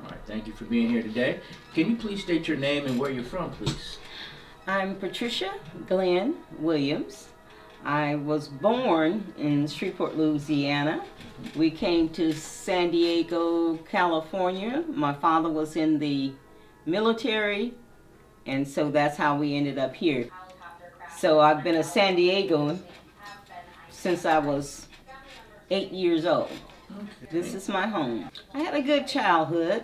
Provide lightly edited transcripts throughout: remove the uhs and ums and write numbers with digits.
All right, thank you for being here today. Can you please state your name and where you're from, please? I'm Patricia Glenn Williams. I was born in Shreveport, Louisiana. We came to San Diego, California. My father was in the military, and so that's how we ended up here. So I've been a San Diegoan since I was 8 years old. This is my home. I had a good childhood.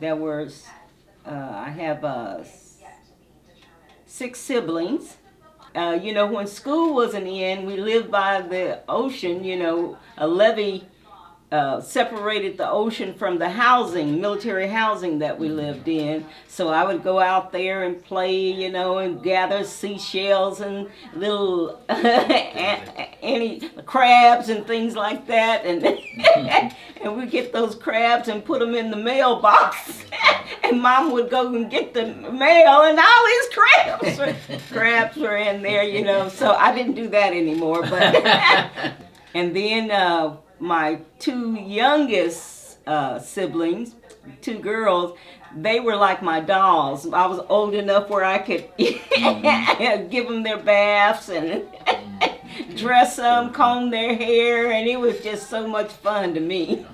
I have 6 siblings. When school wasn't in, we lived by the ocean. A levee separated the ocean from the military housing that we lived in. So I would go out there and play, and gather seashells and little crabs and things like that. And and we'd get those crabs and put them in the mailbox. And Mom would go and get the mail, and all these crabs were in there, So I didn't do that anymore. But and then my 2 youngest siblings, 2 girls, they were like my dolls. I was old enough where I could give them their baths and dress them, comb their hair, and it was just so much fun to me.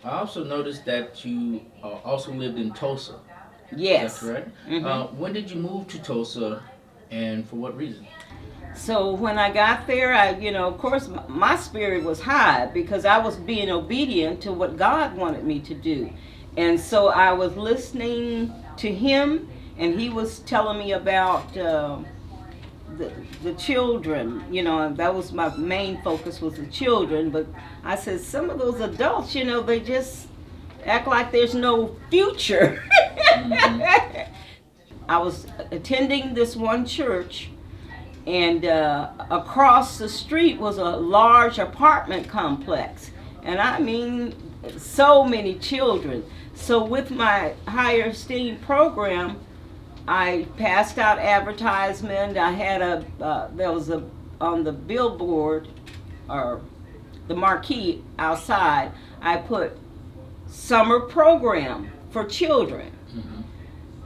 I also noticed that you also lived in Tulsa. Yes. Is that correct? Mm-hmm. When did you move to Tulsa, and for what reason? So when I got there, of course, my spirit was high because I was being obedient to what God wanted me to do. And so I was listening to him, and he was telling me about the children. That was my main focus, was the children. But I said, some of those adults, they just act like there's no future. Mm-hmm. I was attending this one church, and across the street was a large apartment complex, and I mean so many children. So with my higher esteem program, I passed out advertisement. I had on the billboard or the marquee outside, I put summer program for children. Mm-hmm.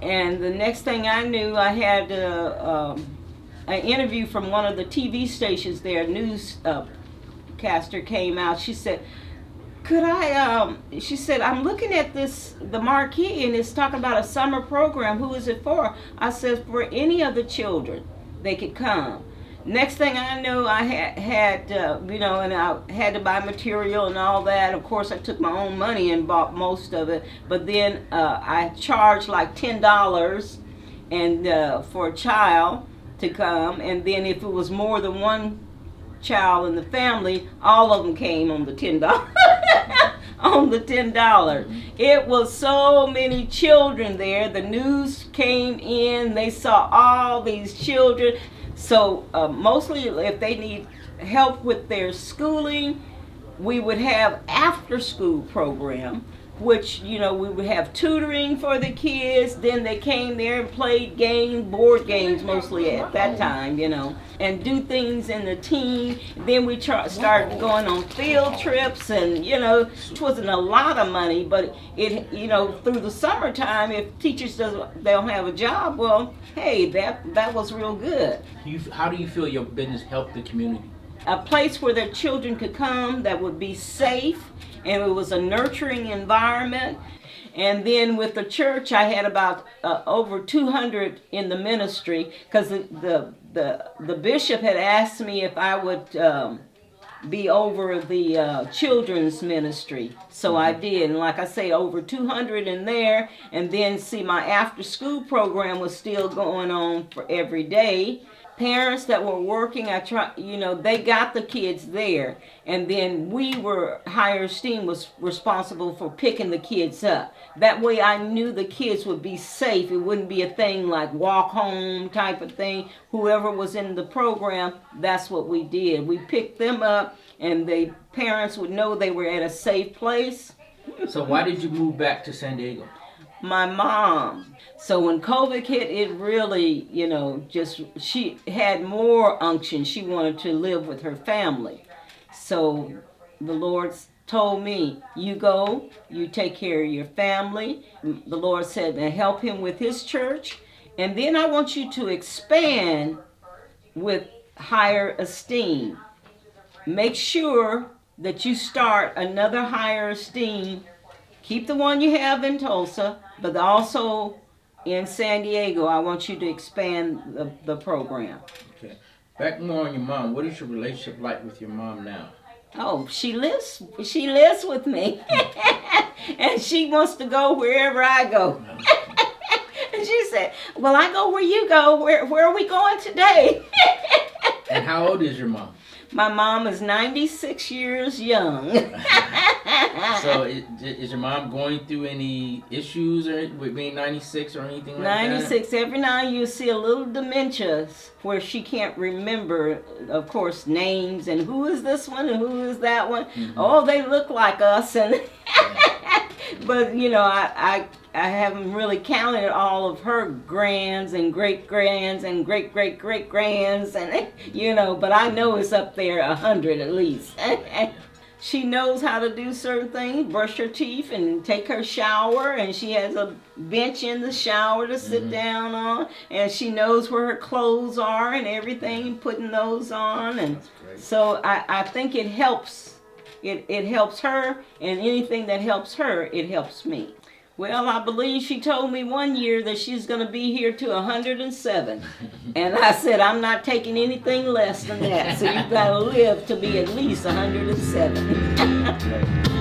And the next thing I knew, I had an interview from one of the TV stations there. Newscaster came out. She said, she said, I'm looking at the marquee, and it's talking about a summer program. Who is it for? I said, for any of the children. They could come. Next thing I knew, I had and I had to buy material and all that. Of course, I took my own money and bought most of it. But then I charged like $10 and for a child to come. And then if it was more than one child in the family, all of them came on the $10. On the $10. It was so many children there. The news came in. They saw all these children. So mostly if they need help with their schooling, we would have after school program, which, we would have tutoring for the kids. Then they came there and played games, board games mostly at that time, and do things in the team. Then we started going on field trips, and, it wasn't a lot of money, but it, through the summertime, if teachers don't have a job, well, hey, that was real good. How do you feel your business helped the community? A place where their children could come that would be safe, and it was a nurturing environment. And then with the church, I had about over 200 in the ministry, because the bishop had asked me if I would be over the children's ministry. So I did, and like I say, over 200 in there. And then my after school program was still going on for every day. Parents that were working, they got the kids there, and then higher esteem was responsible for picking the kids up. That way I knew the kids would be safe. It wouldn't be a thing like walk home type of thing. Whoever was in the program, that's what we did. We picked them up, and the parents would know they were at a safe place. So why did you move back to San Diego? My mom. So when COVID hit, it really, she had more unction. She wanted to live with her family. So the Lord told me, you go, you take care of your family. The Lord said to help him with his church. And then I want you to expand with higher esteem. Make sure that you start another higher esteem. Keep the one you have in Tulsa, but also in San Diego, I want you to expand the program. Okay. Back more on your mom. What is your relationship like with your mom now? Oh, she lives with me. And she wants to go wherever I go. And she said, well, I go where you go. Where are we going today? And how old is your mom? My mom is 96 years young. So is your mom going through any issues with being 96 or anything like 96. that? Every now and then you see a little dementia where she can't remember, of course, names and who is this one and who is that one. Mm-hmm. Oh, they look like us. And but, you know, I haven't really counted all of her grands and great-grands and great-great-great-grands, and, you know, but I know it's up there 100 at least. She knows how to do certain things, brush her teeth and take her shower, and she has a bench in the shower to sit down on, and she knows where her clothes are and everything, putting those on, and so I think it helps. It helps her, and anything that helps her, it helps me. Well, I believe she told me one year that she's going to be here to 107. And I said, I'm not taking anything less than that. So you've got to live to be at least 107.